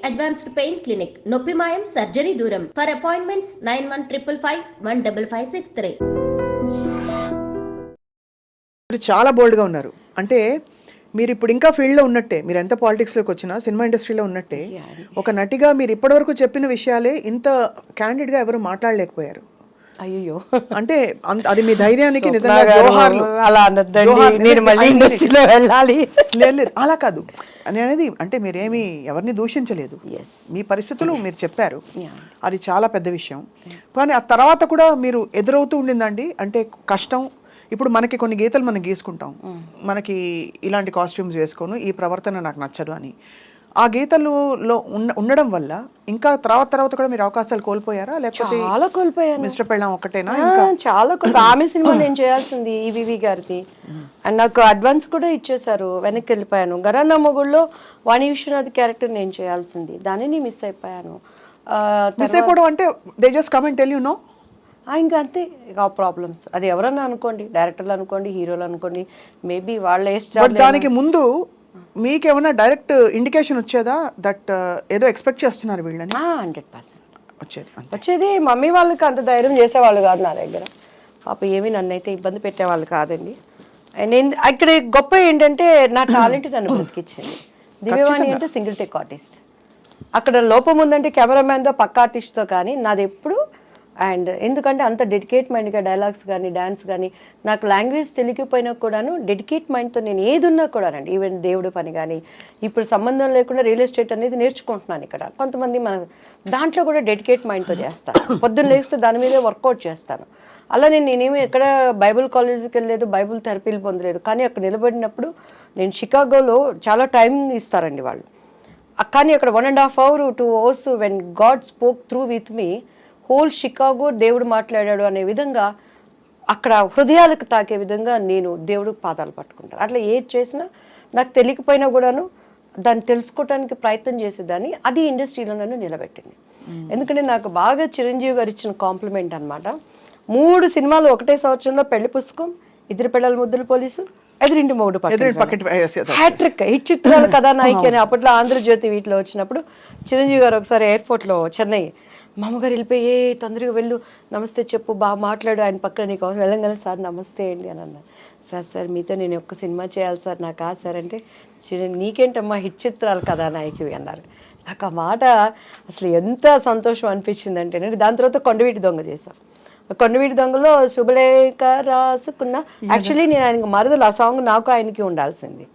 Advanced pain clinic, నొప్పి మాయం, surgery దూరం. For appointments 9155515563. మీరు చాలా బోల్డ్గా ఉన్నారు. అంటే మీరు ఇప్పుడు ఇంకా ఫీల్డ్లో ఉన్నట్టే, మీరు ఎంత పాలిటిక్స్లోకి వచ్చినా సినిమా ఇండస్ట్రీలో ఉన్నట్టే ఒక నటిగా మీరు ఇప్పటివరకు చెప్పిన విషయాలే ఇంత క్యాండిడ్గా ఎవరు మాట్లాడలేకపోయారు. అయ్యో, అంటే అది మీ ధైర్యానికి నిజంగా జోహార్లు. అలా అనొద్దండి, నేను మళ్ళీ ఇండస్ట్రీలో వెళ్ళాలి. లేదు అలా కాదు అనేది, అంటే మీరేమి ఎవరిని దూషించలేదు, మీ పరిస్థితులు మీరు చెప్పారు, అది చాలా పెద్ద విషయం. కానీ ఆ తర్వాత కూడా మీరు ఎదురవుతూ ఉండిందండి, అంటే కష్టం. ఇప్పుడు మనకి కొన్ని గీతలు మనం గీసుకుంటాం, మనకి ఇలాంటి కాస్ట్యూమ్స్ వేసుకోను, ఈ ప్రవర్తన నాకు నచ్చదు అని. ఆ గీతలలో ఉండడం వల్ల ఇంకా తర్వాత కూడా మీరు అవకాశాలు కోల్పోయారా, లేకపోతే చాలా కోల్పోయాను. మిస్టర్ పెళ్ళాం ఒకటేనా? చాలా ఆమె సినిమా నేను చేయాల్సింది ఈవీవి గారిది, అండ్ నాకు అడ్వాన్స్ కూడా ఇచ్చేసారు, వెనక్కి వెళ్ళిపోయాను. గరానా మొగుళ్ళో వాణి విశ్వనాథ్ క్యారెక్టర్ నేను చేయాల్సింది, దానిని మిస్ అయిపోయాను. మిస్ అయిపోవడం అంటే they just come and tell you know. ఇంకా అంతే, ఇక ప్రాబ్లమ్స్. అది ఎవరన్నా అనుకోండి, డైరెక్టర్లు అనుకోండి, హీరోలు అనుకోండి, మేబీ వాళ్ళ దానికి ముందు మీకేమన్నా డైరెక్ట్ ఇండికేషన్ వచ్చేదా దట్ ఏదో ఎక్స్పెక్ట్ చేస్తున్నారు వీళ్ళని? 100% వచ్చేది. మమ్మీ వాళ్ళకి అంత ధైర్యం చేసేవాళ్ళు కాదు నా దగ్గర, పాప ఏమీ నన్ను అయితే ఇబ్బంది పెట్టేవాళ్ళు కాదండి. నేను ఇక్కడ గొప్ప ఏంటంటే నా టాలెంట్ నన్ను బ్రతికిచ్చింది. దివ్యవాణి అంటే సింగిల్ టేక్ ఆర్టిస్ట్, అక్కడ లోపం ఉందంటే కెమెరామ్యాన్తో పక్క ఆర్టిస్ట్తో, కానీ నాది ఎప్పుడు. అండ్ ఎందుకంటే అంత డెడికేట్ మైండ్గా డైలాగ్స్ కానీ డ్యాన్స్ కానీ, నాకు లాంగ్వేజ్ తెలియకపోయినా కూడాను డెడికేట్ మైండ్తో నేను ఏది ఉన్నా కూడానండి, ఈవెన్ దేవుడి పని కానీ, ఇప్పుడు సంబంధం లేకుండా రియల్ ఎస్టేట్ అనేది నేర్చుకుంటున్నాను ఇక్కడ. కొంతమంది మన దాంట్లో కూడా డెడికేట్ మైండ్తో చేస్తాను, పొద్దున్న లేస్తే దాని మీదే వర్కౌట్ చేస్తాను. అలా నేనేమి ఎక్కడ బైబుల్ కాలేజీకి వెళ్ళలేదు, బైబుల్ థెరపీలు పొందలేదు, కానీ అక్కడ నిలబడినప్పుడు నేను షికాగోలో చాలా టైం ఇస్తారండి వాళ్ళు, కానీ అక్కడ 1.5 hours 2 hours when God spoke through with me, whole Chicago దేవుడు మాట్లాడాడు అనే విధంగా, అక్కడ హృదయాలకు తాకే విధంగా నేను దేవుడు పాదాలు పట్టుకుంటాను. అట్లా ఏది చేసినా నాకు తెలియకపోయినా కూడాను దాన్ని తెలుసుకోవడానికి ప్రయత్నం చేసేదాన్ని. అది ఇండస్ట్రీలో నన్ను నిలబెట్టింది. ఎందుకంటే నాకు బాగా చిరంజీవి గారు ఇచ్చిన కాంప్లిమెంట్ అనమాట. 3 సినిమాలు ఒకటే సంవత్సరంలో, పెళ్లి పుస్తకం, ఇద్దరు పిల్లల ముద్దుల పోలీసు, ఎదురింటి మొగుడు హ్యాట్రిక్, హిట్ చిత్రాల కథానాయిక అని అప్పట్లో ఆంధ్రజ్యోతి వీటిలో వచ్చినప్పుడు చిరంజీవి గారు ఒకసారి ఎయిర్పోర్ట్లో చెన్నై, మా అమ్మగారు వెళ్ళిపోయి తొందరగా వెళ్ళు, నమస్తే చెప్పు, బాగా మాట్లాడు, ఆయన పక్కన నీకు వెళ్ళంగానే సార్ నమస్తే అండి అని అన్నారు. సార్ మీతో నేను ఒక్క సినిమా చేయాలి సార్, నాకు సార్ అంటే, నీకేంటమ్మా హిట్ చిత్రాలు కథానాయకువి అన్నారు. నాకు ఆ మాట అసలు ఎంత సంతోషం అనిపించింది అంటే, దాని తర్వాత కొండవీటి దొంగ చేశాం. కొండవీటి దొంగలో శుభలేఖ రాసుకున్న, యాక్చువల్లీ నేను ఆయనకు మరదలు, ఆ సాంగ్ నాకు ఆయనకి ఉండాల్సింది.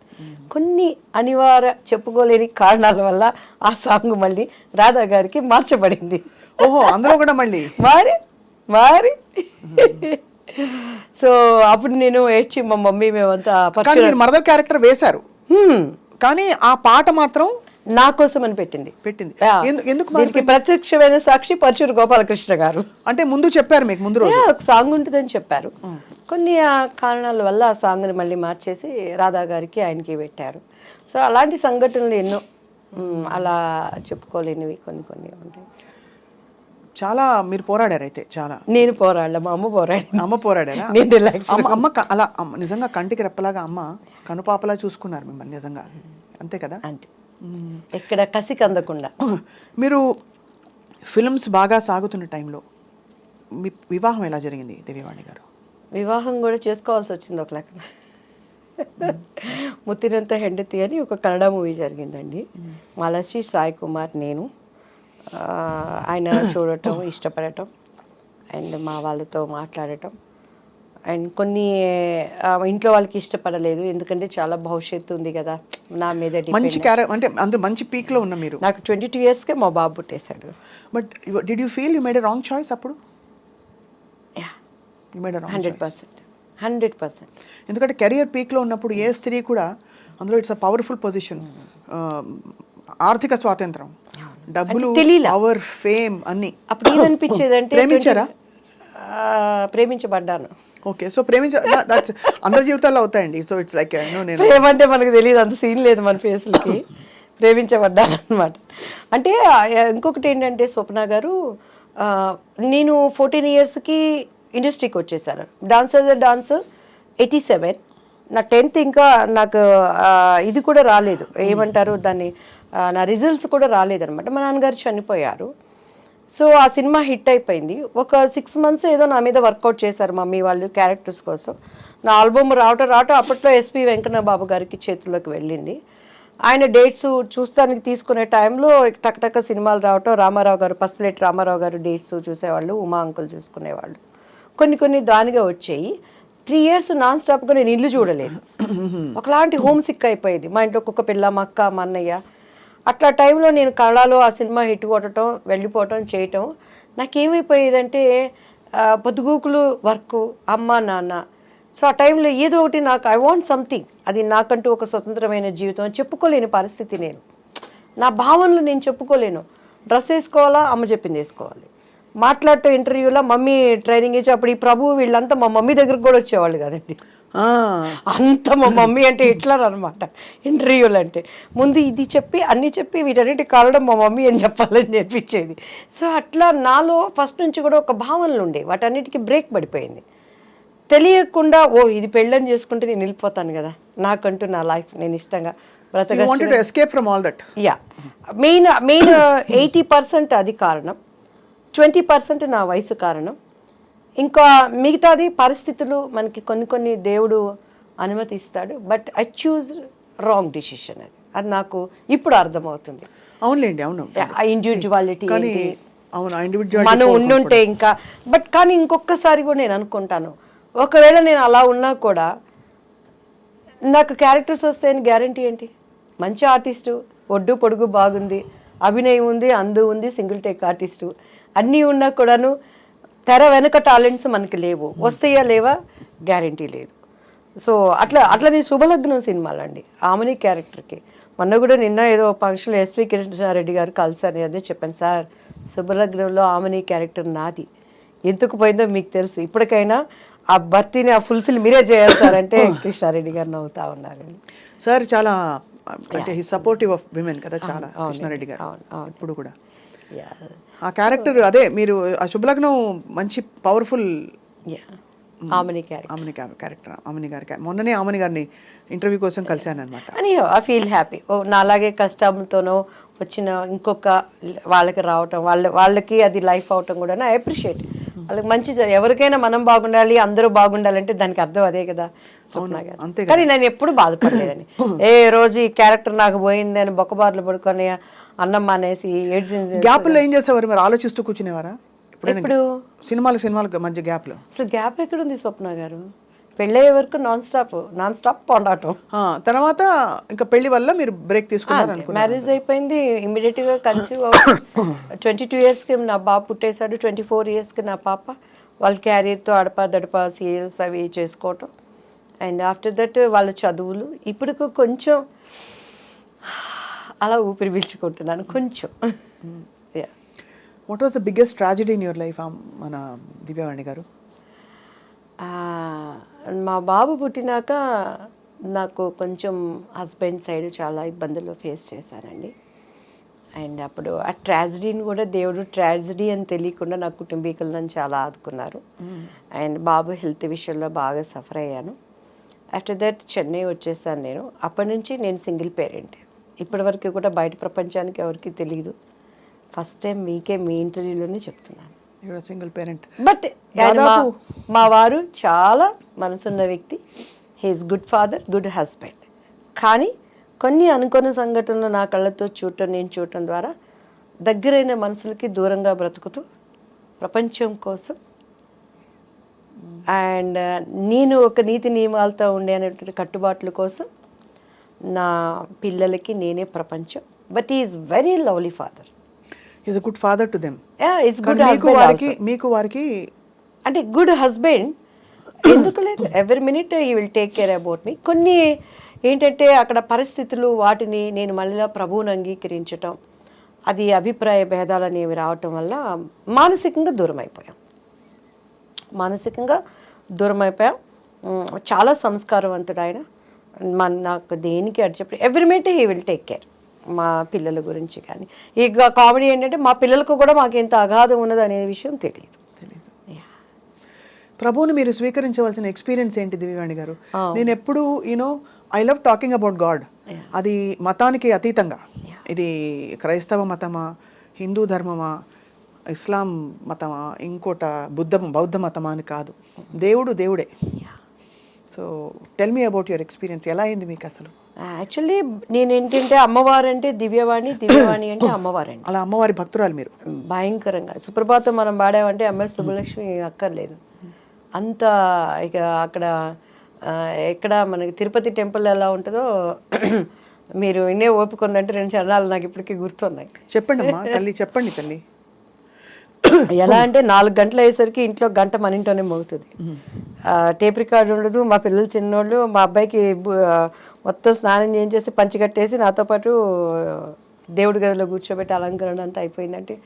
కొన్ని అనివార్య చెప్పుకోలేని కారణాల వల్ల ఆ సాంగ్ మళ్ళీ రాధా గారికి మార్చబడింది. ఓహో, అందులో కూడా మళ్ళీ మారి సో అప్పుడు నేను ఏడ్చి మా మమ్మీ మేమంతా మరదల్ క్యారెక్టర్ వేశారు, కానీ ఆ పాట మాత్రం నా కోసం అని పెట్టింది. ఎందుకు? దీనికి ప్రత్యక్షమైన సాక్షి పరచూరు గోపాలకృష్ణ గారు. అంటే ముందు చెప్పారు మీకు, ముందు రోజు ఒక సాంగ్ ఉంటుందని చెప్పారు, కొన్ని కారణాల వల్ల ఆ సాంగ్ని మళ్ళీ మార్చేసి రాధా గారికి ఆయనకి పెట్టారు. సో అలాంటి సంఘటనలు ఎన్నో, అలా చెప్పుకోలేనివి కొన్ని ఉంటాయి. చాలా మీరు పోరాడారు అయితే. చాలా నేను పోరాడలే, మా అమ్మ పోరాడారా? అమ్మ అలా నిజంగా కంటికి రెప్పలాగా అమ్మ కనుపాపలా చూసుకున్నారు మిమ్మల్ని నిజంగా, అంతే కదా? అంతే, ఎక్కడ కసికి అందకుండా. మీరు ఫిల్మ్స్ బాగా సాగుతున్న టైంలో మీ వివాహం ఎలా జరిగింది దివ్యవాణి గారు? వివాహం కూడా చేసుకోవాల్సి వచ్చింది ఒక లెక్క. ముత్తినంత హెండతి అని ఒక కన్నడ మూవీ జరిగిందండి. మాలశ్రీ, సాయి కుమార్, నేను, ఆయన చూడటం, ఇష్టపడటం, అండ్ మా వాళ్ళతో మాట్లాడటం, అండ్ కొన్ని ఇంట్లో వాళ్ళకి ఇష్టపడలేదు, ఎందుకంటే చాలా భవిష్యత్తు ఉంది కదా నా మీద. మంచి అంటే అందరూ మంచి పీక్లో ఉన్న మీరు. నాకు 22 yearsకే మా బాబు పుట్టేశాడు. But did you feel you made a wrong choice అప్పుడు? 100%. ఎందుకంటే కెరియర్ పీక్లో ఉన్నప్పుడు ఏ స్త్రీ కూడా, అందులో ఇట్స్ అ పవర్ఫుల్ పొజిషన్, ఆర్థిక స్వాతంత్రం, డబ్బులు, పవర్, ఫేమ్ అన్ని. అప్పుడు ఏమనిపించేది అంటే, ప్రేమించారా? ప్రేమించబడ్డాను. ఓకే, సో అందరి జీవితాల్లో అవుతాయండి. సో ఇట్స్ లైక్ ప్రేమ అంటే మనకు తెలియదు, అంత సీన్ లేదు మన ఫేస్లకి. ప్రేమించబడ్డాను అనమాట. అంటే ఇంకొకటి ఏంటంటే, స్వప్న గారు, నేను 14 yearsకి ఇండస్ట్రీకి వచ్చేసాను. డాన్స్ 87, నా 10th ఇంకా నాకు ఇది కూడా రాలేదు, ఏమంటారు దాన్ని, నా రిజల్ట్స్ కూడా రాలేదనమాట. మా నాన్నగారు చనిపోయారు. సో ఆ సినిమా హిట్ అయిపోయింది. ఒక 6 months ఏదో నా మీద వర్కౌట్ చేశారు మమ్మీ వాళ్ళు క్యారెక్టర్స్ కోసం. నా ఆల్బమ్ రావటం అప్పట్లో ఎస్పి వెంకన్న బాబు గారికి చేతుల్లోకి వెళ్ళింది. ఆయన డేట్స్ చూస్తానికి తీసుకునే టైంలో టక్టక్క సినిమాలు రావటం, రామారావు గారు పసుపులేటి రామారావు గారు డేట్స్ చూసేవాళ్ళు, ఉమా అంకుల్ చూసుకునేవాళ్ళు. కొన్ని దానిగా వచ్చాయి. 3 years నాన్ స్టాప్గా నేను ఇల్లు చూడలేదు. ఒకలాంటి హోమ్ సిక్ అయిపోయేది. మా ఇంట్లో కుక్క పిల్ల, మా అక్క, మా అన్నయ్య. అట్లా టైంలో నేను కళలో ఆ సినిమా హిట్ కొట్టడం, వెళ్ళిపోవటం, చేయటం నాకేమైపోయేదంటే పొద్దుగూకులు వర్క్, అమ్మ నాన్న. సో ఆ టైంలో ఏదో ఒకటి నాకు ఐ వాంట్ సంథింగ్, అది నాకంటూ ఒక స్వతంత్రమైన జీవితం అని చెప్పుకోలేని పరిస్థితి. నేను నా భావనలు నేను చెప్పుకోలేను. డ్రెస్ వేసుకోవాలా, అమ్మ చెప్పింది వేసుకోవాలి. మాట్లాడటం ఇంటర్వ్యూలో మమ్మీ ట్రైనింగ్ ఇచ్చి, అప్పుడు ఈ ప్రభు వీళ్ళంతా మా మమ్మీ దగ్గరకు కూడా వచ్చేవాళ్ళు కదండి. అంత మా మమ్మీ అంటే హిట్లర్ అనమాట ఇంటర్వ్యూలు అంటే. ముందు ఇది చెప్పి అన్నీ చెప్పి వీటన్నిటి కాలడం మా మమ్మీ అని చెప్పాలని నేర్పించేది. సో అట్లా నాలో ఫస్ట్ నుంచి కూడా ఒక భావనలు ఉండే, వాటన్నిటికీ బ్రేక్ పడిపోయింది. తెలియకుండా ఇది పెళ్ళని చేసుకుంటే నేను వెళ్ళిపోతాను కదా, నాకంటూ నా లైఫ్ నేను ఇష్టంగా యా. మెయిన్ 80% అది కారణం, 20% నా వయసు కారణం. ఇంకా మిగతాది పరిస్థితులు మనకి కొన్ని దేవుడు అనుమతిస్తాడు. But I choose wrong decision. అది నాకు ఇప్పుడు అర్థమవుతుంది. అవునులేండి, అవును. ఇండివిజువాలిటీ మనం ఉండుంటే ఇంకా. బట్ కానీ ఇంకొకసారి కూడా నేను అనుకుంటాను, ఒకవేళ నేను అలా ఉన్నా కూడా నాకు క్యారెక్టర్స్ వస్తాయని గ్యారంటీ ఏంటి? మంచి ఆర్టిస్టు, ఒడ్డు పొడుగు బాగుంది, అభినయం ఉంది, అందు ఉంది, సింగిల్ టేక్ ఆర్టిస్టు అన్నీ ఉన్నా కూడాను తెర వెనక టాలెంట్స్ మనకి లేవు. వస్తాయా లేవా గ్యారంటీ లేదు. సో అట్లా నేను శుభలగ్నం సినిమాలు అండి, ఆమెని క్యారెక్టర్కి. మొన్న కూడా నిన్న ఏదో ఫంక్షన్లో ఎస్వి కృష్ణారెడ్డి గారు కలిసారు, అదే చెప్పాను, సార్ శుభలగ్నంలో ఆమెని క్యారెక్టర్ నాది, ఎందుకు పోయిందో మీకు తెలుసు, ఇప్పటికైనా ఆ భర్తీని ఆ ఫుల్ఫిల్ మీరే చేయాలి సార్ అంటే కృష్ణారెడ్డి గారు నవ్వుతా ఉన్నారు. సార్ చాలా అంటే సపోర్టివ్ ఆఫ్ విమెన్ కదా చాలా కృష్ణారెడ్డి గారు ఇప్పుడు కూడా. ఆ క్యారెక్టర్ అదే మీరు ఆ శుభలగ్నం మంచి పవర్ఫుల్ ఆమెని క్యారెక్టర్. ఆమెని గారి మొన్ననే ఆమెని గారిని ఇంటర్వ్యూ కోసం కలిశాను అనమాట. అని ఐ ఫీల్ హ్యాపీ. నా అలాగే కష్టంతోనో వచ్చిన ఇంకొక వాళ్ళకి రావటం, వాళ్ళకి అది లైఫ్ అవటం కూడా ఐ అప్రిషియేట్. వాళ్ళకి మంచి, ఎవరికైనా మనం బాగుండాలి, అందరూ బాగుండాలంటే దానికి అర్థం అదే కదా. కానీ నేను ఎప్పుడు బాధపడలేదని, ఏ రోజు ఈ క్యారెక్టర్ నాకు పోయింది అని బొక్కబార్లు పడుకొని అన్నం మానేసి గ్యాప్లో ఏం చేసేవారు మరి? ఆలోచిస్తూ కూర్చునేవారా ఇప్పుడు? సినిమాలు మధ్య గ్యాప్లో అసలు గ్యాప్ ఎక్కడుంది స్వప్న గారు? పెళ్ళయ్యే వరకు నాన్ స్టాప్ పోరాటం. తర్వాత ఇంకా పెళ్లి వల్ల మీరు బ్రేక్ తీసుకున్నారు. మ్యారేజ్ అయిపోయింది, ఇమీడియట్ గా కన్సీవ్ 22 years కి నా బాబు పుట్టేశాడు. 24 years కి నా పాప. వాళ్ళ క్యారియర్తో అడపా సీరియల్స్ అవి చేసుకోవటం. అండ్ ఆఫ్టర్ దట్ వాళ్ళ చదువులు. ఇప్పుడు కొంచెం అలా ఊపిరి పీల్చుకుంటున్నాను కొంచెం. What was the biggest tragedy in your life మన దివ్యవాణి గారు? మా బాబు పుట్టినాక నాకు కొంచెం హస్బెండ్ సైడ్ చాలా ఇబ్బందులు ఫేస్ చేశానండి. అండ్ అప్పుడు ఆ ట్రాజడీని కూడా దేవుడు ట్రాజడీ అని తెలియకుండా నా కుటుంబీకులను చాలా ఆదుకున్నారు. అండ్ బాబు హెల్త్ విషయంలో బాగా సఫర్ అయ్యాను. ఆఫ్టర్ దట్ చెన్నై వచ్చేసాను నేను. అప్పటి నుంచి నేను సింగిల్ పేరెంట్. ఇప్పటి వరకు కూడా బయట ప్రపంచానికి ఎవరికి తెలియదు. ఫస్ట్ టైం మీకే మీ ఇంటర్వ్యూలోనే చెప్తున్నాను, సింగిల్ పేరెంట్. బట్ మా వారు చాలా మనసున్న వ్యక్తి. He's good father, good husband. కానీ కొన్ని అనుకోని సంఘటనలు నా కళ్ళతో నేను చూడటం ద్వారా దగ్గరైన మనుషులకి దూరంగా బ్రతుకుతూ ప్రపంచం కోసం అండ్ నేను ఒక నీతి నియమాలతో ఉండే అనేటువంటి కట్టుబాట్ల కోసం నా పిల్లలకి నేనే ప్రపంచం. But is very lovely father. Is a good father to them. It's good మీకు వారికి అంటే గుడ్ హస్బెండ్. ఎందుకు లేదు, every minute he will take care about me. కొన్ని ఏంటంటే అక్కడ పరిస్థితులు, వాటిని నేను మళ్ళీ ప్రభువుని అంగీకరించటం, అది అభిప్రాయ భేదాలు అనేవి రావటం వల్ల మానసికంగా దూరం అయిపోయాం. చాలా సంస్కారవంతుడు ఆయన. నాకు దేనికి అడి చెప్పి every minute he will take care. మా పిల్లల గురించి కానీ ఇక కామెడీ ఏంటంటే మా పిల్లలకు కూడా మాకు ఎంత అగాధం ఉన్నది అనే విషయం తెలియదు. ప్రభువుని మీరు స్వీకరించవలసిన ఎక్స్పీరియన్స్ ఏంటి దివ్యవాణి గారు? నేను ఎప్పుడు I love talking about God. అది మతానికి అతీతంగా, ఇది క్రైస్తవ మతమా, హిందూ ధర్మమా, ఇస్లాం మతమా, ఇంకోట బౌద్ధ మతమా అని కాదు, దేవుడు దేవుడే. So tell me about your experience, ఎలా అయింది మీకు అసలు? యాక్చువల్లీ నేను ఏంటంటే అమ్మవారు అంటే దివ్యవాణి, దివ్యవాణి అంటే అమ్మవారండి. అలా అమ్మవారి భక్తురాలు మీరు? భయంకరంగా. సుప్రభాతం మనం పాడామంటే ఎంఎస్ సుబ్బలక్ష్మి అక్కర్లేదు అంత. ఇక అక్కడ ఎక్కడ మనకి తిరుపతి టెంపుల్ ఎలా ఉంటుందో మీరు ఇన్నే ఓపిక ఉందంటే 2 చరణాలు నాకు ఇప్పటికీ గుర్తున్నాయి. చెప్పండి అమ్మా తల్లి, చెప్పండి తల్లి. ఎలా అంటే 4 గంటలు అయ్యేసరికి ఇంట్లో గంట మన ఇంట్లోనే మోగుతుంది. టేప్ రికార్డు ఉండదు. మా పిల్లలు చిన్నోళ్ళు, మా అబ్బాయికి మొత్తం స్నానం చేయించేసి పంచి కట్టేసి నాతో పాటు దేవుడి గదిలో కూర్చోబెట్టి అలంకరణ అంతా అయిపోయిందంటే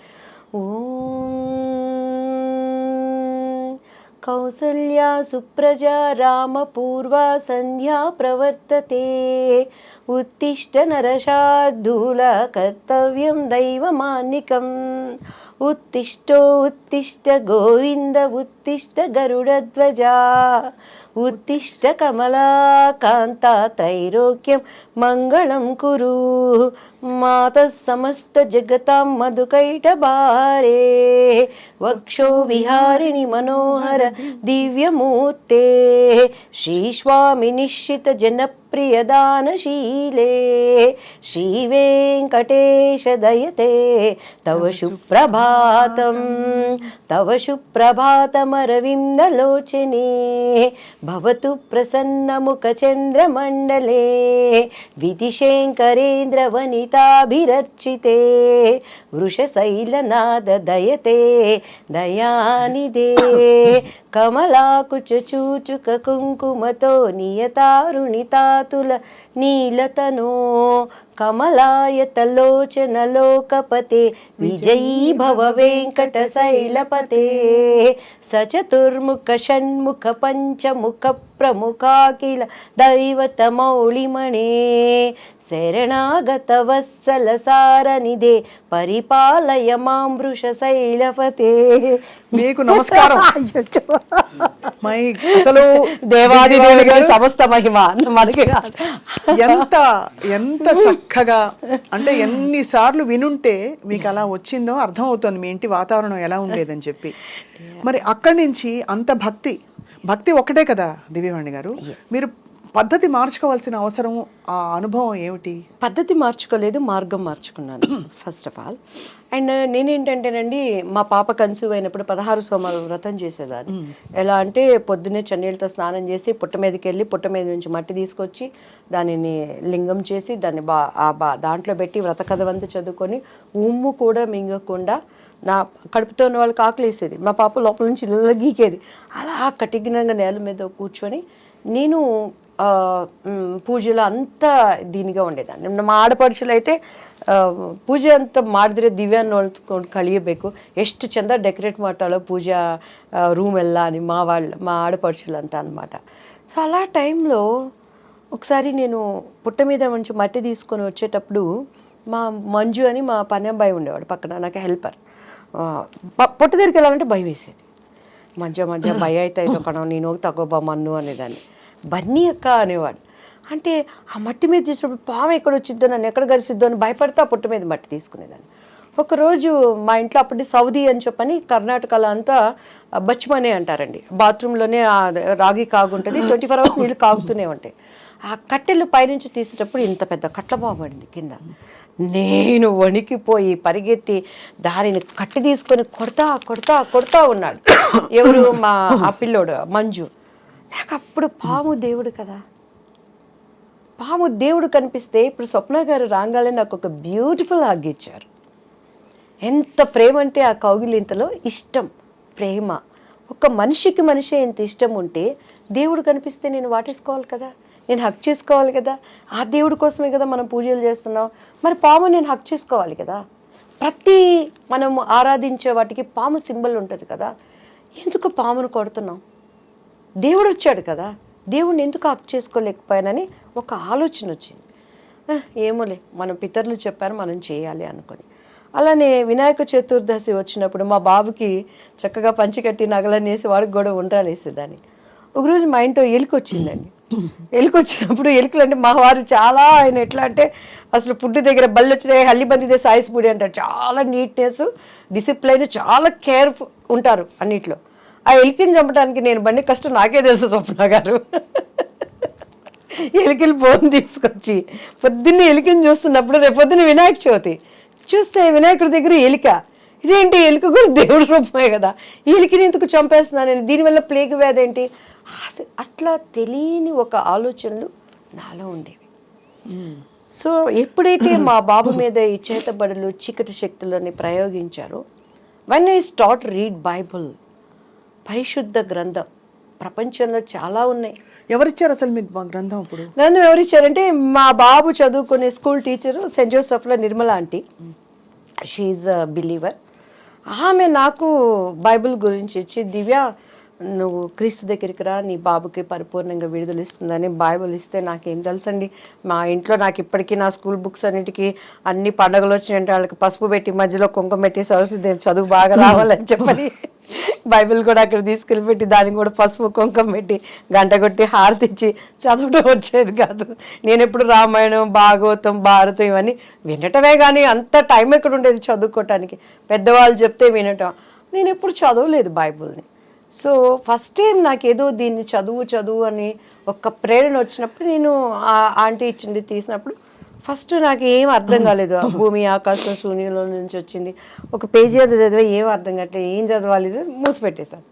కౌసల్యా సుప్రజా రామ పూర్వ సంధ్యా ప్రవర్తతే ఉత్తిష్ట నరశార్దూల కర్తవ్యం దైవమాన్నికం ఉత్తిష్టో ఉత్తిష్ట గోవింద ఉత్తిష్ట గరుడధ్వజా ఉత్తిష్ట కమలాకాంత త్రైలోక్యం మంగళం కురు మాతః సమస్త జగతాం మధుకైటభారే వక్షో విహారిణి మనోహర దివ్యమూర్తే శ్రీస్వామి నిశ్చిత జనప్రియదానశీలే శ్రీవేంకటేశ దయతే తవ సుప్రభాతం తవ సుప్రభాతమరవిందలోచనే భవతు ప్రసన్నముఖచంద్రమండలే విధిశేంకరేంద్ర వనితాభిరర్చితే వృషశైలనాద దయతే దయానిదే కమలాకుచూచుక కుంకుమతో నియతారుణితాతుల నీలతనో కమలాయతలోచన లోకపతే విజయీ భవ వెంకట శైలపతే సచతుర్ముఖ షణ్ముఖ పంచముఖ ప్రముఖాఖిల దైవతమౌళిమణే శరణాగత వత్సల సారనిదే పరిపాలయ మాం వృషశైలపతే. మీకు నమస్కారం. అసలు దేవాది దేవుడికి సమస్త మహిమ మనకి ఎంత ఎంత చక్కగా, అంటే ఎన్నిసార్లు వినుంటే మీకు అలా వచ్చిందో అర్థం అవుతుంది మీ ఇంటి వాతావరణం ఎలా ఉండేదని చెప్పి. మరి అక్కడి నుంచి అంత భక్తి ఒక్కటే కదా దివ్యవాణి గారు, మీరు పద్ధతి మార్చుకోవాల్సిన అవసరం, ఆ అనుభవం ఏమిటి? పద్ధతి మార్చుకోలేదు, మార్గం మార్చుకున్నాను ఫస్ట్ ఆఫ్ ఆల్. అండ్ నేనేంటంటేనండి, మా పాప కన్సీవ్ అయినప్పుడు 16 సోమవారం వ్రతం చేసేదాన్ని. ఎలా అంటే పొద్దున్నే చన్నీళ్ళతో స్నానం చేసి పుట్ట మీదకి వెళ్ళి పుట్ట మీద నుంచి మట్టి తీసుకొచ్చి దానిని లింగం చేసి దాన్ని దాంట్లో పెట్టి వ్రత కథవంతా చదువుకొని ఉమ్ము కూడా మింగకుండా, నా కడుపుతో ఉన్న వాళ్ళకి ఆకలేసేది, మా పాప లోపల నుంచి ఇళ్ళ గీకేది, అలా కఠినంగా నేల మీద కూర్చొని నేను పూజలో అంతా దీనిగా ఉండేదాన్ని. మా ಆಡಪಡಿಸಲು అయితే ಪೂಜೆ ಅಂತ ಮಾಡಿದ್ರೆ ದಿವ್ಯ ನೋಡ್ಕೊಂಡು ಕಳಿಯಬೇಕು, ಎಷ್ಟು ಚಂದ ಡೆಕೋರೇಟ್ ಮಾಡ್ತಾಳೋ ಪೂಜಾ ರೂಮ್ ಎಲ್ಲ మా ఆడపడుచులు అంతా అనమాట. సో అలా టైంలో ఒకసారి నేను పుట్ట మీద నుంచి మట్టి తీసుకొని వచ్చేటప్పుడు మా మంజు అని మా పని అబ్బాయి ఉండేవాడు పక్కన, నాకు హెల్పర్. పుట్ట దగ్గరికి వెళ్ళాలంటే భయం వేసేది. మంజ భయ అయితే కణం నేను తగ్గోబా మన్ను అనేదాన్ని. బన్నీ అక్క అనేవాడు. అంటే ఆ మట్టి మీద చేసినప్పుడు పాము ఎక్కడ వచ్చిద్దో, నన్ను ఎక్కడ గరిసిద్దో అని భయపడితే ఆ పుట్ట మీద మట్టి తీసుకునేదాన్ని. ఒకరోజు మా ఇంట్లో అప్పటి సౌదీ అని చెప్పని కర్ణాటకలో అంతా బచ్మనే అంటారండి, బాత్రూంలోనే రాగి కాగుంటుంది, 24 hours నీళ్ళు కాగుతూనే ఉంటాయి. ఆ కట్టెలు పైనుంచి తీసేటప్పుడు ఇంత పెద్ద కట్ల పాము పడింది కింద. నేను వణికిపోయి పరిగెత్తి దానిని కట్టి తీసుకొని కొడతా ఉన్నాడు ఎవరు, మా ఆ పిల్లోడు మంజు. నాకు అప్పుడు పాము దేవుడు కదా, పాము దేవుడు కనిపిస్తే ఇప్పుడు స్వప్న గారు రాగానే నాకు ఒక బ్యూటిఫుల్ హగ్ ఇచ్చారు. ఎంత ప్రేమ అంటే ఆ కౌగిలింతలో ఇష్టం, ప్రేమ. ఒక మనిషికి మనిషి ఎంత ఇష్టం ఉంటే దేవుడు కనిపిస్తే నేను వాటేసుకోవాలి కదా, నేను హక్ చేసుకోవాలి కదా. ఆ దేవుడి కోసమే కదా మనం పూజలు చేస్తున్నాం. మరి పాము నేను హక్ చేసుకోవాలి కదా. ప్రతి మనం ఆరాధించే వాటికి పాము సింబల్ ఉంటుంది కదా. ఎందుకు పామును కొడుతున్నాం? దేవుడు వచ్చాడు కదా, దేవుడిని ఎందుకు హక్ చేసుకోలేకపోయానని ఒక ఆలోచన వచ్చింది. ఏమోలే, మన పితరులు చెప్పారు మనం చేయాలి అనుకొని. అలానే వినాయక చతుర్దశి వచ్చినప్పుడు మా బాబుకి చక్కగా పంచి కట్టి నగలనేసి వాడికి కూడా ఉండ్రాలు వేసేదాన్ని. ఒకరోజు మా ఇంట్లో ఎలుక వచ్చిందండి. ఎలుక వచ్చినప్పుడు ఎలుకలు అంటే మా వారు చాలా ఆయన ఎట్లా అంటే అసలు ఫుడ్ దగ్గర బళ్ళు వచ్చినాయి హల్లి బందిదే సాయిస్పూడి అంటారు. చాలా నీట్నెస్, డిసిప్లైన్, చాలా కేర్ఫుల్ ఉంటారు అన్నిట్లో. ఆ ఎలికని చంపడానికి నేను బండి కష్టం నాకే తెలుసు స్వప్న గారు. ఎలికలు బోన్ తీసుకొచ్చి పొద్దున్నే ఎలికని చూస్తున్నప్పుడు రేపు పొద్దున్న వినాయక చవితి చూస్తే వినాయకుడి దగ్గర ఎలిక, ఇదేంటి ఎలుక కూడా దేవుడి రూపమే కదా, ఈ ఎలికని ఎందుకు చంపేస్తున్నాను నేను, దీనివల్ల ప్లేగ్ వ్యాధి ఏంటి, అట్లా తెలియని ఒక ఆలోచనలు నాలో ఉండేవి. సో ఎప్పుడైతే మా బాబు మీద ఈ చేతబడులు చీకటి శక్తులని ప్రయోగించారో, when I start read Bible, పరిశుద్ధ గ్రంథం, ప్రపంచంలో చాలా ఉన్నాయి. ఎవరిచ్చారు అసలు మీకు గ్రంథం? అప్పుడు గ్రంథం ఎవరిచ్చారంటే మా బాబు చదువుకునే స్కూల్ టీచరు సెయింట్ జోసెఫ్లో Nirmala aunty, she's a believer. ఆమె నాకు బైబిల్ గురించి ఇచ్చి, దివ్య నువ్వు క్రీస్తు దగ్గరికి రా, నీ బాబుకి పరిపూర్ణంగా విడుదల ఇస్తుందని బైబిల్ ఇస్తే నాకేం తెలుసండి. మా ఇంట్లో నాకు ఇప్పటికీ నా స్కూల్ బుక్స్ అన్నిటికీ అన్ని పండుగలు వచ్చినాయంటే వాళ్ళకి పసుపు పెట్టి మధ్యలో కుంకుమ పెట్టి సరస్వతి చదువు బాగా రావాలని చెప్పని బైబిల్ కూడా అక్కడ తీసుకెళ్ళి పెట్టి దానికి కూడా పసుపు కుంకుమ పెట్టి గంట కొట్టి హారతిచ్చి చదవడం వచ్చేది కాదు. నేను ఎప్పుడు రామాయణం, భాగవతం, భారతం ఇవన్నీ వినటమే కానీ అంత టైం ఎక్కడ ఉండేది చదువుకోవటానికి. పెద్దవాళ్ళు చెప్తే వినటం, నేను ఎప్పుడు చదవలేదు బైబిల్ని. సో ఫస్ట్ టైం నాకేదో దీన్ని చదువు అని ఒక ప్రేరణ వచ్చినప్పుడు నేను ఆంటీ ఇచ్చింది తీసినప్పుడు ఫస్ట్ నాకు ఏం అర్థం కాలేదు. భూమి ఆకాశం శూన్యంలో నుంచి వచ్చింది, ఒక పేజీ అది చదివా ఏం అర్థం కావట్లేదు, ఏం చదవాలి మూసిపెట్టేశాను,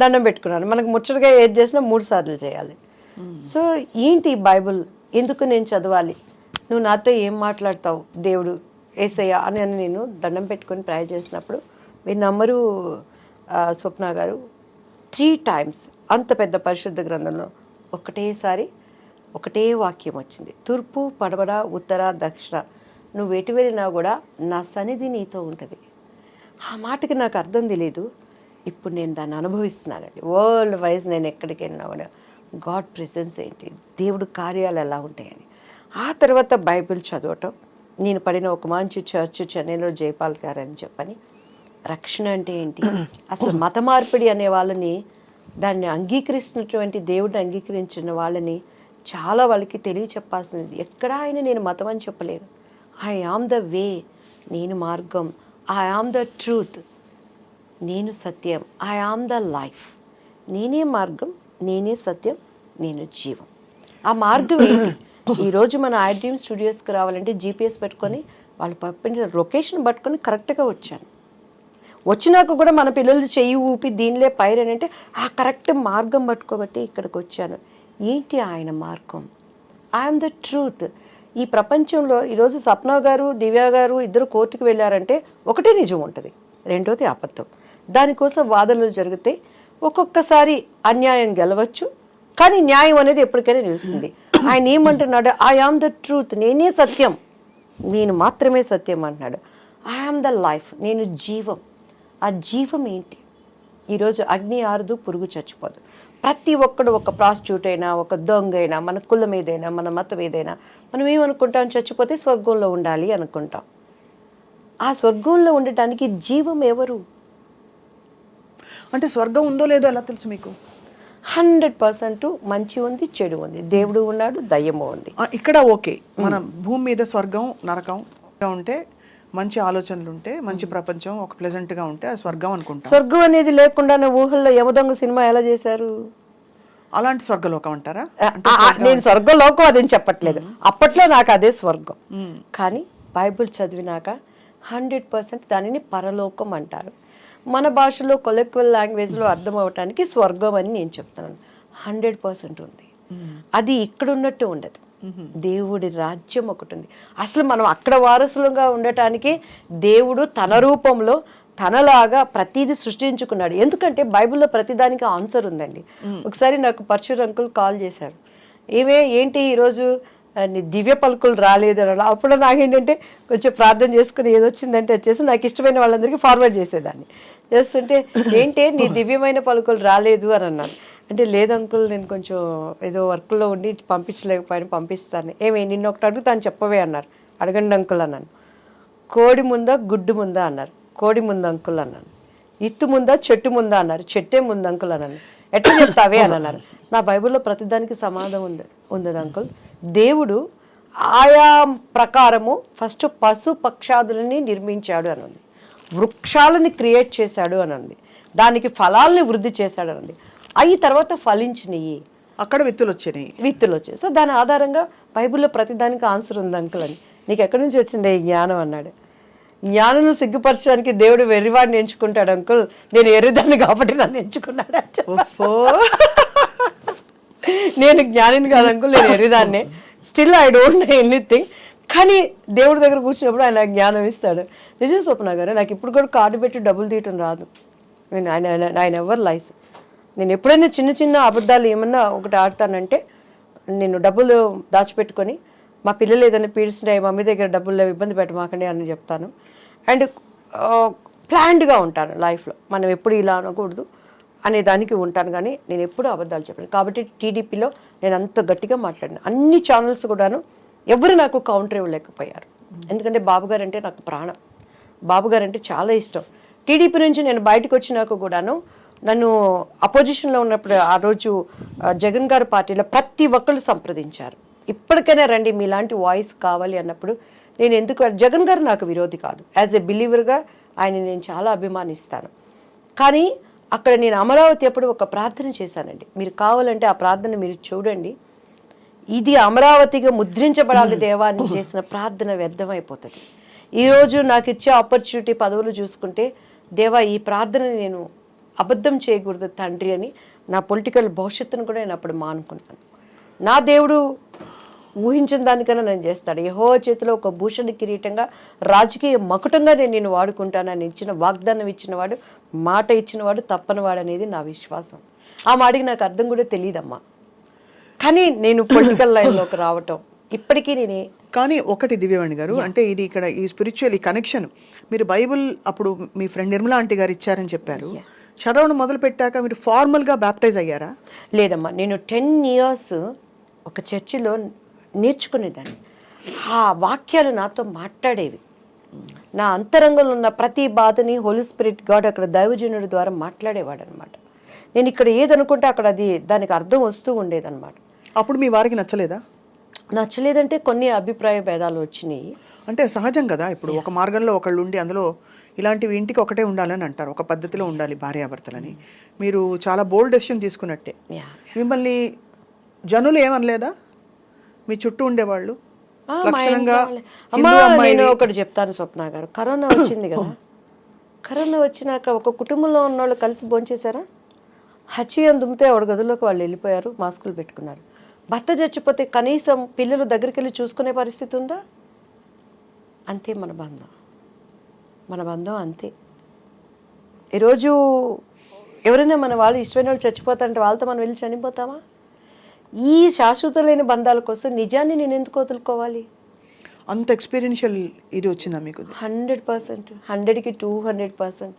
దండం పెట్టుకున్నాను. మనకు ముచ్చటగా ఏది చేసినా 3 సార్లు చేయాలి. సో ఏంటి బైబుల్, ఎందుకు నేను చదవాలి, నువ్వు నాతో ఏం మాట్లాడతావు దేవుడు యేసయ్య అని నేను దండం పెట్టుకొని ప్రేయర్ చేసినప్పుడు, మీరు నమ్మరు స్వప్న గారు, 3 times అంత పెద్ద పరిశుద్ధ గ్రంథంలో ఒకటేసారి ఒకటే వాక్యం వచ్చింది, తూర్పు పడమర ఉత్తర దక్షిణ నువ్వు ఎటు వెళ్ళినా కూడా నా సన్నిధి నీతో ఉంటుంది. ఆ మాటకి నాకు అర్థం తెలియదు, ఇప్పుడు నేను దాన్ని అనుభవిస్తున్నానండి. వరల్డ్ వైజ్ నేను ఎక్కడికి వెళ్ళినా కూడా గాడ్ ప్రెసెన్స్ ఏంటి, దేవుడు కార్యాలు ఎలా ఉంటాయని. ఆ తర్వాత బైబిల్ చదవటం, నేను పడిన ఒక మంచి చర్చ్ చెన్నైలో జైపాల్ గారు అని చెప్పని, రక్షణ అంటే ఏంటి, అసలు మత మార్పిడి అనే వాళ్ళని, దాన్ని అంగీకరిస్తున్నటువంటి దేవుడిని అంగీకరించిన వాళ్ళని చాలా వాళ్ళకి తెలియచెప్పాల్సింది. ఎక్కడా ఆయన నేను మతం అని చెప్పలేను. ఐ ఆమ్ ద వే, నేను మార్గం, ఐ ఆమ్ ద ట్రూత్, నేను సత్యం, ఐ ఆమ్ ద లైఫ్, నేనే మార్గం, నేనే సత్యం, నేను జీవం. ఆ మార్గం ఏంటి? ఈరోజు మన ఐ డ్రీమ్ స్టూడియోస్కి రావాలంటే జీపీఎస్ పెట్టుకొని వాళ్ళు పంపిన లొకేషన్ పట్టుకొని కరెక్ట్గా వచ్చాను. వచ్చినాక కూడా మన పిల్లలు చెయ్యి ఊపి దీనిలే పైరని అంటే ఆ కరెక్ట్ మార్గం పట్టుకోబట్టి ఇక్కడికి వచ్చాను. ఏంటి ఆయన మార్గం? I'm the truth. ఈ ప్రపంచంలో ఈరోజు సప్న గారు, దివ్య గారు ఇద్దరు కోర్టుకు వెళ్ళారంటే ఒకటే నిజం ఉంటుంది, రెండోది అబద్ధం. దానికోసం వాదనలు జరిగితే ఒక్కొక్కసారి అన్యాయం గెలవచ్చు, కానీ న్యాయం అనేది ఎప్పటికైనా నిలుస్తుంది. ఆయన ఏమంటున్నాడు? ఐ ఆమ్ ద ట్రూత్, నేనే సత్యం, నేను మాత్రమే సత్యం అంటున్నాడు. ఐ ఆమ్ ద లైఫ్, నేను జీవం. ఆ జీవం ఏంటి? ఈరోజు అగ్ని ఆరదు, పురుగు చచ్చిపోదు. ప్రతి ఒక్కడు, ఒక ప్రాస్టిట్యూట్ అయినా, ఒక దొంగ అయినా, మన కులం ఏదైనా, మన మతం ఏదైనా, మనం ఏమనుకుంటాం? చచ్చిపోతే స్వర్గంలో ఉండాలి అనుకుంటాం. ఆ స్వర్గంలో ఉండటానికి జీవం ఎవరు? అంటే స్వర్గం ఉందో లేదో ఎలా తెలుసు మీకు? 100% మంచి ఉంది, చెడు ఉంది, దేవుడు ఉన్నాడు, దయ్యము ఉంది. ఇక్కడ ఓకే, మన భూమి మీద స్వర్గం నరకం ఉంటే, మంచి ఆలోచనలు ఉంటే, మంచి ప్రపంచం ఒక ప్లెజెంట్ గా ఉంటే అది స్వర్గం అనుకుంటా. స్వర్గం అనేది లేకుండా ఊహల్లో యమదొంగ సినిమా ఎలా చేశారు? అలాంటి స్వర్గలోకం అంటారా? నేను స్వర్గలోకం అదేం చెప్పట్లేదు, అప్పట్లో నాకు అదే స్వర్గం. కానీ బైబిల్ చదివినాక 100% దానిని పరలోకం అంటారు. మన భాషలో కొలెక్వల్ లాంగ్వేజ్లో అర్థం అవటానికి స్వర్గం అని నేను చెప్తున్నాను. 100% ఉంది. అది ఇక్కడ ఉన్నట్టు ఉండదు. దేవుడి రాజ్యం ఒకటి ఉంది. అసలు మనం అక్కడ వారసులుగా ఉండటానికి దేవుడు తన రూపంలో తనలాగా ప్రతిదీ సృష్టించుకున్నాడు. ఎందుకంటే బైబిల్లో ప్రతిదానికి ఆన్సర్ ఉందండి. ఒకసారి నాకు పరశుర్ అంకుల్ కాల్ చేశారు, ఏంటి ఈరోజు నీ దివ్య పలుకులు రాలేదు అని. అప్పుడు నాకేంటంటే కొంచెం ప్రార్థన చేసుకుని ఏదొచ్చిందంటే వచ్చేసి నాకు ఇష్టమైన వాళ్ళందరికీ ఫార్వర్డ్ చేసేదాన్ని. చేస్తుంటే ఏంటి నీ దివ్యమైన పలుకులు రాలేదు అని అన్నాను. అంటే లేదు అంకుల్, నేను కొంచెం ఏదో వర్క్లో ఉండి పంపించలేకపోయాను, పంపిస్తాను. నిన్న ఒకటి అడుగుతాను చెప్పవే అన్నారు. అడగండి అంకుల్ అన్నాను. కోడి ముందా గుడ్డు ముందా అన్నారు. కోడి ముందు అంకుల్ అన్నాను. ఇత్తు ముందా చెట్టు ముందా అన్నారు. చెట్టే ముందు అంకుల్ అన్నాను. ఎట్లా చెప్తావే అని అన్నారు. నా బైబిల్లో ప్రతిదానికి సమాధానం ఉంది అంకుల్. దేవుడు ఆయా ప్రకారము ఫస్ట్ పశు పక్షాదులని నిర్మించాడు అని ఉంది, వృక్షాలని క్రియేట్ చేశాడు అని ఉంది, దానికి ఫలాల్ని వృద్ధి చేశాడు అని ఉంది, అవి తర్వాత ఫలించినవి, అక్కడ విత్తులు వచ్చాయి. సో దాని ఆధారంగా బైబిల్లో ప్రతిదానికి ఆన్సర్ ఉంది అంకుల్ అని. నీకు ఎక్కడి నుంచి వచ్చింది ఈ జ్ఞానం అన్నాడు. జ్ఞానం సిగ్గుపరచడానికి దేవుడు వెర్రివాడిని ఎంచుకుంటాడు అంకుల్, నేను ఎర్రిదాన్ని కాబట్టి నన్ను ఎంచుకున్నాడు. నేను జ్ఞానిని కాదు అంకుల్, నేను ఎర్రిదాన్నే. Still I don't know anything. కానీ దేవుడి దగ్గర కూర్చున్నప్పుడు ఆయన జ్ఞానం ఇస్తాడు. నిజం స్వప్న గారు, నాకు ఇప్పుడు కూడా కార్డు పెట్టి డబ్బులు తీయటం రాదు. ఆయన ఎవరు లైస్. నేను ఎప్పుడైనా చిన్న చిన్న అబద్ధాలు ఏమన్నా ఒకటి ఆడతానంటే, నేను డబ్బులు దాచిపెట్టుకొని మా పిల్లలు ఏదైనా పీడిస్తున్నాయి, మమ్మీ దగ్గర డబ్బులు లేవు, ఇబ్బంది పెట్టమాకండి అని చెప్తాను. అండ్ ప్లాన్డ్గా ఉంటాను లైఫ్లో. మనం ఎప్పుడు ఇలా అనకూడదు అనే దానికి ఉంటాను, కానీ నేను ఎప్పుడూ అబద్ధాలు చెప్పాను. కాబట్టి టీడీపీలో నేను అంత గట్టిగా మాట్లాడిన అన్ని ఛానల్స్ కూడాను ఎవరు నాకు కౌంటర్ ఇవ్వలేకపోయారు. ఎందుకంటే బాబుగారు అంటే నాకు ప్రాణం, బాబుగారు అంటే చాలా ఇష్టం. టీడీపీ నుంచి నేను బయటకు వచ్చినాక కూడాను నన్ను అపోజిషన్లో ఉన్నప్పుడు ఆ రోజు జగన్ గారి పార్టీలో ప్రతి ఒక్కళ్ళు సంప్రదించారు, ఇప్పటికైనా రండి మీలాంటి వాయిస్ కావాలి అన్నప్పుడు. నేను ఎందుకు, జగన్ గారు నాకు విరోధి కాదు, యాజ్ ఎ బిలీవర్గా ఆయన నేను చాలా అభిమానిస్తాను. కానీ అక్కడ నేను అమరావతి అప్పుడు ఒక ప్రార్థన చేశానండి. మీరు కావాలంటే ఆ ప్రార్థన మీరు చూడండి. ఇది అమరావతిగా ముద్రించబడాలి దేవా అని చేసిన ప్రార్థన వ్యర్థమైపోతుంది. ఈరోజు నాకు ఇచ్చే ఆపర్చునిటీ పదవులు చూసుకుంటే, దేవా ఈ ప్రార్థనని నేను అబద్ధం చేయకూడదు తండ్రి అని నా పొలిటికల్ భవిష్యత్తును కూడా నేను అప్పుడు మానుకున్నాను. నా దేవుడు ఊహించిన దానికన్నా నేను చేస్తాడు. యెహోవా చేతిలో ఒక భూషణ కిరీటంగా రాజకీయ మకుటంగా నేను వాడుకుంటానని ఇచ్చిన వాగ్దానం ఇచ్చినవాడు, మాట ఇచ్చినవాడు తప్పనివాడు అనేది నా విశ్వాసం. ఆ మాటకి నాకు అర్థం కూడా తెలియదమ్మా. కానీ నేను పొలిటికల్ లైన్లోకి రావటం ఇప్పటికీ నేనే. కానీ ఒకటి దివ్యవాణి గారు, అంటే ఇది ఇక్కడ ఈ స్పిరిచువల్ ఈ కనెక్షన్, మీరు బైబుల్ అప్పుడు మీ ఫ్రెండ్ నిర్మలా ఆంటీ గారు ఇచ్చారని చెప్పారు. చదవడం మొదలు పెట్టాక మీరు ఫార్మల్గా బ్యాప్టైజ్ అయ్యారా? లేదమ్మా, నేను 10 years ఒక చర్చిలో నేర్చుకునేదాన్ని. ఆ వాక్యాలు నాతో మాట్లాడేవి. నా అంతరంగంలో ఉన్న ప్రతి బాధని హోలీ స్పిరిట్ గాడ్ అక్కడ దైవజనుడి ద్వారా మాట్లాడేవాడు అనమాట. నేను ఇక్కడ ఏదనుకుంటే అక్కడ అది దానికి అర్థం వస్తూ ఉండేదన్నమాట. అప్పుడు మీ వారికి నచ్చలేదా? నచ్చలేదంటే కొన్ని అభిప్రాయ భేదాలు వచ్చినాయి. అంటే సహజం కదా, ఇప్పుడు ఒక మార్గంలో ఒకళ్ళు ఉండి అందులో ఇలాంటివి ఇంటికి ఒకటే ఉండాలని అంటారు, ఒక పద్ధతిలో ఉండాలి భార్యాభర్తలని. మీరు చాలా బోల్డ్ డెసిషన్ తీసుకున్నట్టే. మిమ్మల్ని జనులు ఏమనలేదా మీ చుట్టూ ఉండేవాళ్ళు? నేను ఒకటి చెప్తాను స్వప్న గారు, కరోనా వచ్చింది కదా, కరోనా వచ్చినాక ఒక కుటుంబంలో ఉన్న వాళ్ళు కలిసి భోంచేశారా? హచ్చియం దుమ్మితే ఆవిడ గదుల్లోకి వాళ్ళు వెళ్ళిపోయారు, మాస్కులు పెట్టుకున్నారు. భర్త చచ్చిపోతే కనీసం పిల్లలు దగ్గరికి వెళ్ళి చూసుకునే పరిస్థితి ఉందా? అంతే మన బంధం అంతే. ఈరోజు ఎవరైనా మన వాళ్ళు ఇష్టమైన వాళ్ళు చచ్చిపోతారంటే వాళ్ళతో మనం వెళ్ళి చనిపోతామా? ఈ శాశ్వత లేని బంధాల కోసం నిజాన్ని నేను ఎందుకు వదులుకోవాలి? అంత ఎక్స్పీరియన్షియల్ ఇది వచ్చిందా మీకు? 100%, 100కి 200%.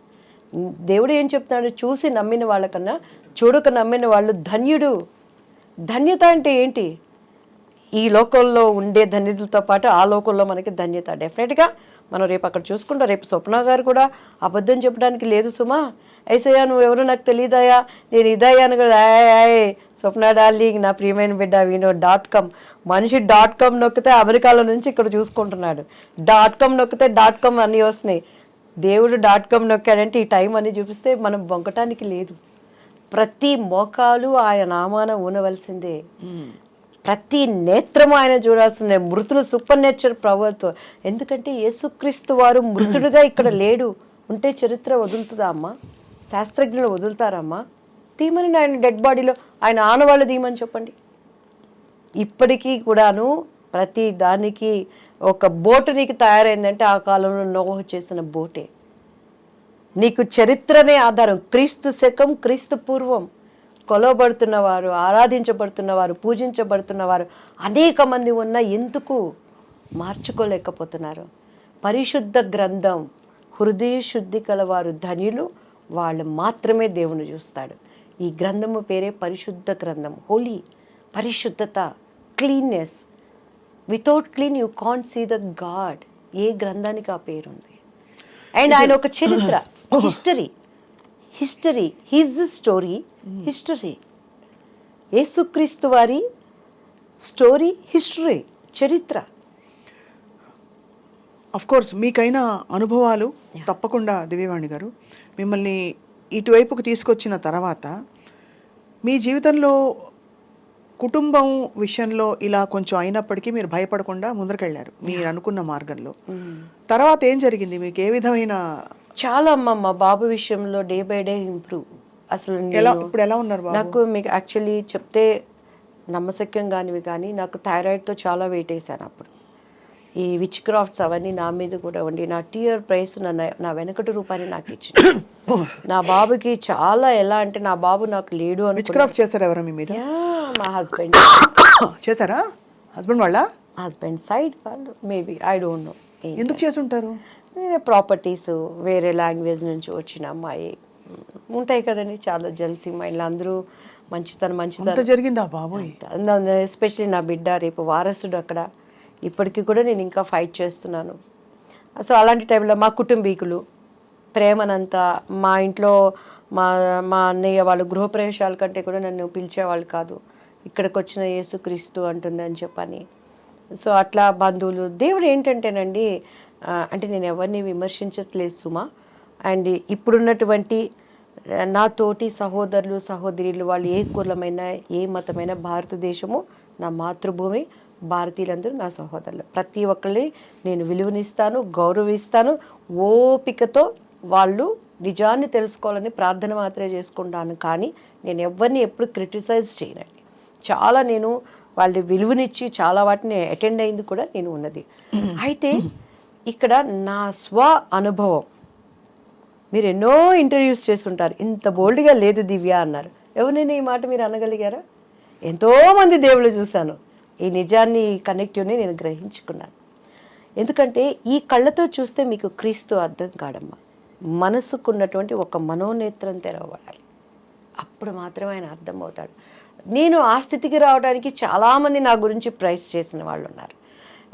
దేవుడు ఏం చెప్తున్నాడు, చూసి నమ్మిన వాళ్ళకన్నా చూడక నమ్మిన వాళ్ళు ధన్యుడు. ధన్యత అంటే ఏంటి? ఈ లోకంలో ఉండే ధన్యతలతో పాటు ఆ లోకంలో మనకి ధన్యత. డెఫినెట్గా మనం రేపు అక్కడ చూసుకుంటాం. రేపు స్వప్న గారు కూడా అబద్ధం చెప్పడానికి లేదు సుమా. ఐసయ్యా నువ్వెవరో నాకు తెలియదాయా, నేను ఇదయ్యాను కదా, స్వప్న డార్లింగ్ నా ప్రియమైన బిడ్డ .com మనిషి .com నొక్కితే అమెరికాలో నుంచి ఇక్కడ చూసుకుంటున్నాడు. .com నొక్కితే .com అన్నీ వస్తున్నాయి. దేవుడు .com నొక్కాడంటే ఈ టైం అని చూపిస్తే మనం బొంకటానికి లేదు. ప్రతి మోకాలు ఆయన నామాన ఊనవలసిందే, ప్రతి నేత్రము ఆయన చూడాల్సిందే. మృతులు సూపర్ నేచర్ పవర్తో. ఎందుకంటే యేసుక్రీస్తు వారు మృతుడుగా ఇక్కడ లేడు. ఉంటే చరిత్ర వదులుతుందా అమ్మా? శాస్త్రజ్ఞులు వదులుతారమ్మా? తీమని ఆయన డెడ్ బాడీలో ఆయన ఆనవాళ్ళు తీయమని చెప్పండి. ఇప్పటికీ కూడాను ప్రతి దానికి ఒక బోటు నీకు తయారైందంటే ఆ కాలంలో నోహ చేసిన బోటే. నీకు చరిత్రనే ఆధారం. క్రీస్తు శకం, క్రీస్తు పూర్వం కొలవబడుతున్నవారు, ఆరాధించబడుతున్నవారు, పూజించబడుతున్నవారు అనేక మంది ఉన్న ఎందుకు మార్చుకోలేకపోతున్నారు? పరిశుద్ధ గ్రంథం, హృదయ శుద్ధి కలవారు ధన్యులు, వాళ్ళు మాత్రమే దేవుని చూస్తాడు. ఈ గ్రంథము పేరే పరిశుద్ధ గ్రంథం. హోలీ, పరిశుద్ధత, cleanness. Without clean you can't see the God. ఏ గ్రంథానికి ఆ పేరుంది? అండ్ ఆయన ఒక చరిత్ర, హిస్టరీ, హిజ్ స్టోరీ, హిస్టరీ. యేసుక్రీస్తు వారి స్టోరీ, హిస్టరీ, చరిత్ర. అఫ్ కోర్స్ మీకైన అనుభవాలు తప్పకుండా దివ్యవాణి గారు మిమ్మల్ని ఇటువైపుకు తీసుకొచ్చిన తర్వాత మీ జీవితంలో కుటుంబం విషయంలో ఇలా కొంచెం అయినప్పటికీ మీరు భయపడకుండా ముందరకెళ్ళారు మీరు అనుకున్న మార్గంలో. తర్వాత ఏం జరిగింది మీకు? ఏ విధమైన చాలా అమ్మ, మా బాబు విషయంలో డే బై డే ఇంప్రూవ్. అసలు ఇప్పుడు ఎలా ఉన్నారు బాబు? నాకు మీకు యాక్చువల్లీ చెప్తే నమ్మశక్యం కానివి, కానీ నాకు థైరాయిడ్తో చాలా వెయిట్ వేసాను అప్పుడు. ఈ విచ్ క్రాఫ్ట్స్ అవన్నీ నా మీద కూడా ఉండి నా టీఆర్ ప్రైస్ నా వెనకటి రూపాయని నాకు ఇచ్చింది. నా బాబుకి చాలా ఎలా అంటే నా బాబు నాకు లేడు అని. విచ్ క్రాఫ్ట్ చేశారు ఎవరు మీ మీద? మా హస్బెండ్ చేశారా? హస్బెండ్ వాళ్ళ? హస్బెండ్ సైడ్ వాళ్ళు మేబీ, ఐ డోంట్ నో ఎందుకు చేసుంటారు. ప్రాపర్టీస్ వేరే లాంగ్వేజ్ నుంచి వచ్చిన అమ్మాయి ఉంటాయి కదండి, చాలా జల్సీ మైండ్లు, అందరూ మంచితనం జరిగిందా బాబోయ్? ఎస్పెషలీ నా బిడ్డ రేపు వారసుడు అక్కడ. ఇప్పటికీ కూడా నేను ఇంకా ఫైట్ చేస్తున్నాను. సో అలాంటి టైంలో మా కుటుంబీకులు ప్రేమనంతా మా ఇంట్లో మా అన్నయ్య వాళ్ళు గృహప్రవేశాల కంటే కూడా నన్ను పిలిచేవాళ్ళు కాదు. ఇక్కడికి వచ్చిన యేసుక్రీస్తు అంటుంది అని చెప్పని. సో అట్లా బంధువులు, దేవుడు ఏంటంటేనండి, అంటే నేను ఎవరిని విమర్శించట్లేదు సుమా. అండ్ ఇప్పుడున్నటువంటి నా తోటి సహోదరులు సహోదరులు వాళ్ళు ఏ కులమైన ఏ మతమైన, భారతదేశము నా మాతృభూమి, భారతీయులందరూ నా సహోదరులు. ప్రతి ఒక్కరిని నేను విలువనిస్తాను, గౌరవిస్తాను. ఓపికతో వాళ్ళు నిజాన్ని తెలుసుకోవాలని ప్రార్థన మాత్రమే చేసుకుంటాను, కానీ నేను ఎవరిని ఎప్పుడు క్రిటిసైజ్ చేయనండి. చాలా నేను వాళ్ళ విలువనిచ్చి చాలా వాటిని అటెండ్ అయింది కూడా నేను ఉన్నది. అయితే ఇక్కడ నా స్వ అనుభవం, మీరు ఎన్నో ఇంటర్వ్యూస్ చేస్తుంటారు, ఇంత బోల్డ్గా లేదు దివ్య అన్నారు. ఎవరైనా ఈ మాట మీరు అనగలిగారా? ఎంతోమంది దేవుళ్ళు చూశాను, ఈ నిజాన్ని ఈ కనెక్టివ్ని నేను గ్రహించుకున్నాను. ఎందుకంటే ఈ కళ్ళతో చూస్తే మీకు క్రీస్తు అర్థం కాడమ్మా. మనసుకున్నటువంటి ఒక మనోనేత్రం తెరవబడాలి, అప్పుడు మాత్రమే ఆయన అర్థమవుతాడు. నేను ఆ స్థితికి రావడానికి చాలామంది నా గురించి ప్రైజ్ చేసిన వాళ్ళు ఉన్నారు.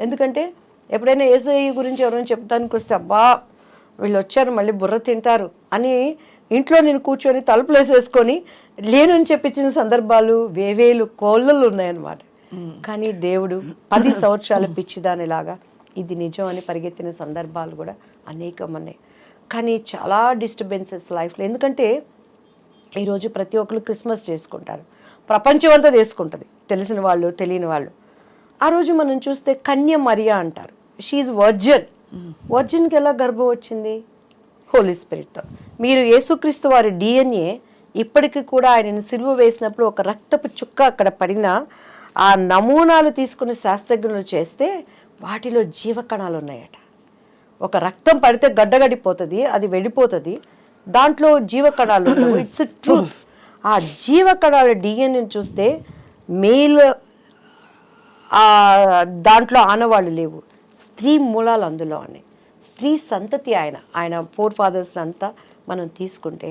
ఎందుకంటే ఎప్పుడైనా యేసయ్య గురించి ఎవరైనా చెప్తానికి వస్తే, అబ్బా వీళ్ళు వచ్చారు మళ్ళీ బుర్ర తింటారు అని ఇంట్లో నేను కూర్చొని తలుపులు వేసేసుకొని లేనని చెప్పించిన సందర్భాలు వేవేలు కోళ్ళలు ఉన్నాయన్నమాట. కానీ దేవుడు 10 సంవత్సరాల పిచ్చిదానిలాగా ఇది నిజం అని పరిగెత్తిన సందర్భాలు కూడా అనేకం ఉన్నాయి. కానీ చాలా డిస్టర్బెన్సెస్ లైఫ్లో. ఎందుకంటే ఈరోజు ప్రతి ఒక్కరు క్రిస్మస్ చేసుకుంటారు, ప్రపంచం అంతా చేసుకుంటుంది, తెలిసిన వాళ్ళు తెలియని వాళ్ళు. ఆ రోజు మనం చూస్తే కన్య మరియా అంటారు, షీఈ్ వర్జిన్. వర్జిన్కి ఎలా గర్భం వచ్చింది? హోలీ స్పిరిట్తో. మీరు యేసుక్రీస్తు వారి డిఎన్ఏ ఇప్పటికీ కూడా ఆయనను సిలువ వేసినప్పుడు ఒక రక్తపు చుక్క అక్కడ పడిన ఆ నమూనాలు తీసుకుని శాస్త్రజ్ఞులు చేస్తే వాటిలో జీవకణాలు ఉన్నాయట. ఒక రక్తం పడితే గడ్డగడిపోతుంది, అది వెళ్ళిపోతుంది, దాంట్లో జీవకణాలు ఉండవు. It's truth. ఆ జీవకణాల డిఎన్ఏని చూస్తే మేల్ దాంట్లో ఆనవాళ్ళు లేవు, స్త్రీ మూలాలు అందులో ఉన్నాయి. స్త్రీ సంతతి ఆయన 4 ఫాదర్స్ అంతా మనం తీసుకుంటే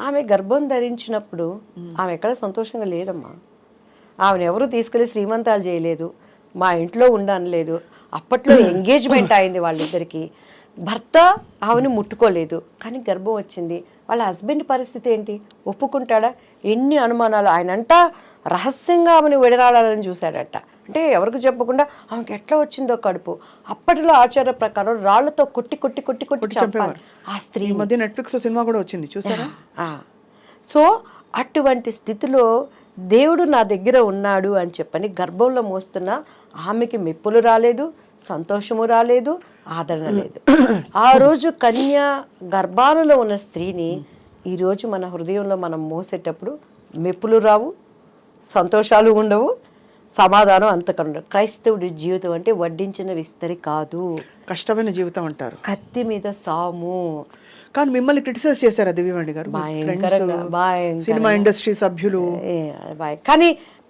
ఆమె గర్భం ధరించినప్పుడు ఆమె ఎక్కడ సంతోషంగా లేదమ్మా. ఆమెను ఎవరు తీసుకెళ్ళి శ్రీమంతాలు చేయలేదు, మా ఇంట్లో ఉండనలేదు. అప్పట్లో ఎంగేజ్మెంట్ అయింది వాళ్ళిద్దరికి, భర్త ఆమెను ముట్టుకోలేదు, కానీ గర్భం వచ్చింది. వాళ్ళ హస్బెండ్ పరిస్థితి ఏంటి? ఒప్పుకుంటాడా? ఎన్ని అనుమానాలు. ఆయనంట రహస్యంగా ఆమెను విడనాడాలని చూశాడట. అంటే ఎవరికి చెప్పకుండా ఆమెకి ఎట్లా వచ్చిందో కడుపు. అప్పటిలో ఆచార ప్రకారం రాళ్లతో కొట్టి కొట్టి కొట్టి కొట్టి చంపాలి ఆ స్త్రీ. మధ్య నెట్ఫ్లిక్స్ సినిమా కూడా వచ్చింది, చూసారా? సో అటువంటి స్థితిలో దేవుడు నా దగ్గర ఉన్నాడు అని చెప్పని గర్భంలో మోస్తున్న ఆమెకి మెప్పులు రాలేదు, సంతోషము రాలేదు, ఆదరణ లేదు. ఆ రోజు కన్య గర్భాలలో ఉన్న స్త్రీని ఈరోజు మన హృదయంలో మనం మోసేటప్పుడు మెప్పులు రావు, సంతోషాలు ఉండవు, సమాధానం అంతకన్నా. క్రైస్తవుడి జీవితం అంటే వడ్డించిన విస్తరి కాదు, కష్టమైన జీవితం అంటారు, కత్తి మీద సాము. కానీ మిమ్మల్ని క్రిటిసైజ్ చేశారా దివ్యవాణి గారు? సినిమా ఇండస్ట్రీ సభ్యులు.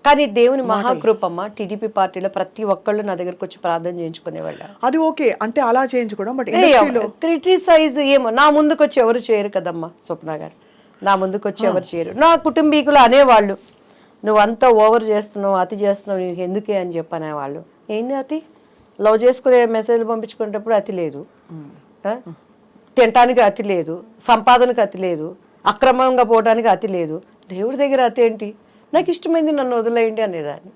కానీ దేవుని మహాకృపమ్మ, టీడీపీ పార్టీలో ప్రతి ఒక్కళ్ళు నా దగ్గరకు వచ్చి ప్రార్థన చేయించుకునేవాళ్ళు. అది ఓకే అంటే అలా చేయించుకోవడం, బట్ క్రిటిసైజ్ ఏమో నా ముందుకు వచ్చి ఎవరు చేయరు కదమ్మా స్వప్న గారు, నా ముందుకు వచ్చి ఎవరు చేయరు. నా కుటుంబీకులు అనేవాళ్ళు, నువ్వంతా ఓవర్ చేస్తున్నావు, అతి చేస్తున్నావు, నీకు ఎందుకే అని చెప్పనేవాళ్ళు. ఏంది అతి? లవ్ చేసుకునే మెసేజ్లు పంపించుకునేటప్పుడు అతి లేదు, తినటానికి అతి లేదు, సంపాదనకు అతి లేదు, అక్రమంగా పోవడానికి అతి లేదు. దేవుడి దగ్గర అతి ఏంటి? నాకు ఇష్టమైంది నన్ను వదిలేయండి అనేదాన్ని.